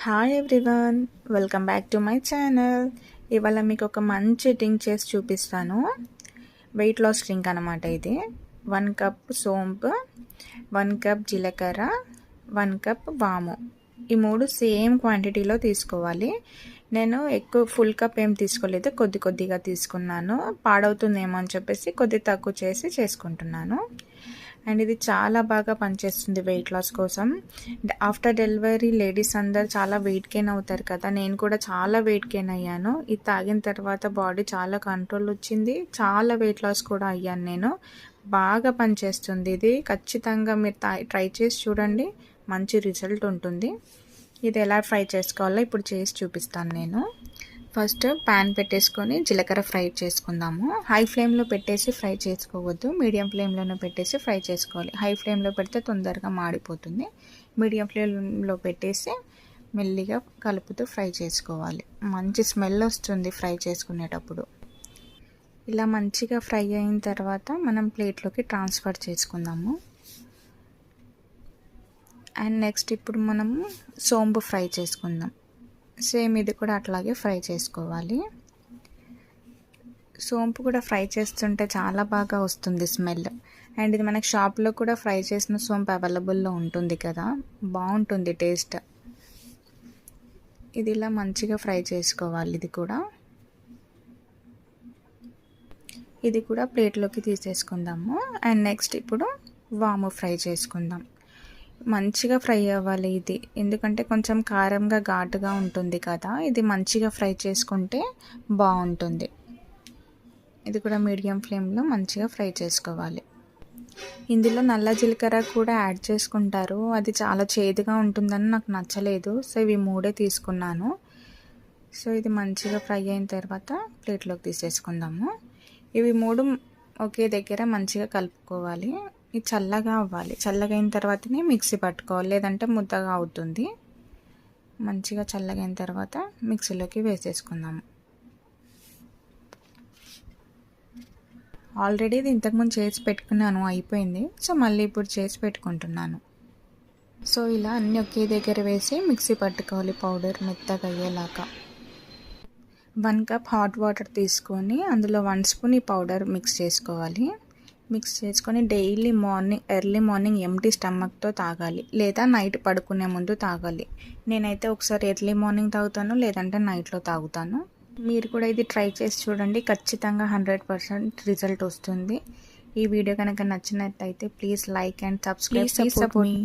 Hi everyone, welcome back to my channel. ఇవాళ మీకు ఒక మంచి డ్రింక్ చేసి చూపిస్తాను. వెయిట్ లాస్ డ్రింక్ అనమాట ఇది. 1 కప్ సోంపు, 1 కప్ జీలకర్ర, 1 కప్ వాము, ఈ 3 సేమ్ క్వాంటిటీలో తీసుకోవాలి. నేను ఎక్కువ ఫుల్ కప్ ఏం తీసుకోలేదు, కొద్దిగా తీసుకున్నాను. పాడవుతుందేమో అని చెప్పేసి కొద్ది తక్కువ చేసి చేసుకుంటున్నాను. అండ్ ఇది చాలా బాగా పనిచేస్తుంది వెయిట్ లాస్ కోసం. ఆఫ్టర్ డెలివరీ లేడీస్ అందరు చాలా వెయిట్ గెయిన్ అవుతారు కదా, నేను కూడా చాలా వెయిట్ గెయిన్ అయ్యాను. ఇది తాగిన తర్వాత బాడీ చాలా కంట్రోల్ వచ్చింది, చాలా వెయిట్ లాస్ కూడా అయ్యాను నేను. బాగా పనిచేస్తుంది ఇది. ఖచ్చితంగా మీరు ట్రై చేసి చూడండి, మంచి రిజల్ట్ ఉంటుంది. ఇది ఎలా ఫ్రై చేసుకోవాలో ఇప్పుడు చేసి చూపిస్తాను నేను. ఫస్ట్ ప్యాన్ పెట్టేసుకొని జీలకర్ర ఫ్రై చేసుకుందాము. హై ఫ్లేమ్లో పెట్టేసి ఫ్రై చేసుకోవద్దు, మీడియం ఫ్లేమ్లోనే పెట్టేసి ఫ్రై చేసుకోవాలి. హై ఫ్లేమ్లో పెడితే తొందరగా మాడిపోతుంది. మీడియం ఫ్లేమ్లో పెట్టేసి మెల్లిగా కలుపుతూ ఫ్రై చేసుకోవాలి. మంచి స్మెల్ వస్తుంది ఫ్రై చేసుకునేటప్పుడు. ఇలా మంచిగా ఫ్రై అయిన తర్వాత మనం ప్లేట్లోకి ట్రాన్స్ఫర్ చేసుకుందాము. అండ్ నెక్స్ట్ ఇప్పుడు మనము సోంపు ఫ్రై చేసుకుందాం. సేమ్ ఇది కూడా అట్లాగే ఫ్రై చేసుకోవాలి. సోంపు కూడా ఫ్రై చేస్తుంటే చాలా బాగా వస్తుంది స్మెల్. అండ్ ఇది మనకి షాప్లో కూడా ఫ్రై చేసిన సోంపు అవైలబుల్లో ఉంటుంది కదా, బాగుంటుంది టేస్ట్. ఇది ఇలా మంచిగా ఫ్రై చేసుకోవాలి. ఇది కూడా ప్లేట్లోకి తీసేసుకుందాము. అండ్ నెక్స్ట్ ఇప్పుడు వాము ఫ్రై చేసుకుందాం. మంచిగా ఫ్రై అవ్వాలి ఇది, ఎందుకంటే కొంచెం కారంగా ఘాటుగా ఉంటుంది కదా, ఇది మంచిగా ఫ్రై చేసుకుంటే బాగుంటుంది. ఇది కూడా మీడియం ఫ్లేమ్లో మంచిగా ఫ్రై చేసుకోవాలి. ఇందులో నల్ల జీలకర్ర కూడా యాడ్ చేసుకుంటారు, అది చాలా చేదుగా ఉంటుందని నాకు నచ్చలేదు. సో ఇవి 3 తీసుకున్నాను. సో ఇది మంచిగా ఫ్రై అయిన తర్వాత ప్లేట్లోకి తీసేసుకుందాము. ఇవి 3 ఒకే దగ్గర మంచిగా కలుపుకోవాలి. ఇది చల్లగా అవ్వాలి. చల్లగా అయిన తర్వాతనే మిక్సీ పట్టుకోవాలి, లేదంటే ముద్దగా అవుతుంది. మంచిగా చల్లగా అయిన తర్వాత మిక్సీలోకి వేసేసుకుందాము. ఆల్రెడీ ఇది ఇంతకుముందు చేసి పెట్టుకున్నాను, అయిపోయింది. సో మళ్ళీ ఇప్పుడు చేసి పెట్టుకుంటున్నాను. సో ఇలా అన్నీ ఒకే దగ్గర వేసి మిక్సీ పట్టుకోవాలి, పౌడర్ మెత్తగా అయ్యేలాగా. 1 కప్ హాట్ వాటర్ తీసుకొని అందులో 1 స్పూన్ ఈ పౌడర్ మిక్స్ చేసుకోవాలి. మిక్స్ చేసుకొని డైలీ ఎర్లీ మార్నింగ్ ఎంటీ స్టమక్తో తాగాలి, లేదా నైట్ పడుకునే ముందు తాగాలి. నేనైతే ఒకసారి ఎర్లీ మార్నింగ్ తాగుతాను, లేదంటే నైట్లో తాగుతాను. మీరు కూడా ఇది ట్రై చేసి చూడండి, ఖచ్చితంగా 100% రిజల్ట్ వస్తుంది. ఈ వీడియో కనుక నచ్చినట్లయితే please like and subscribe. Support me.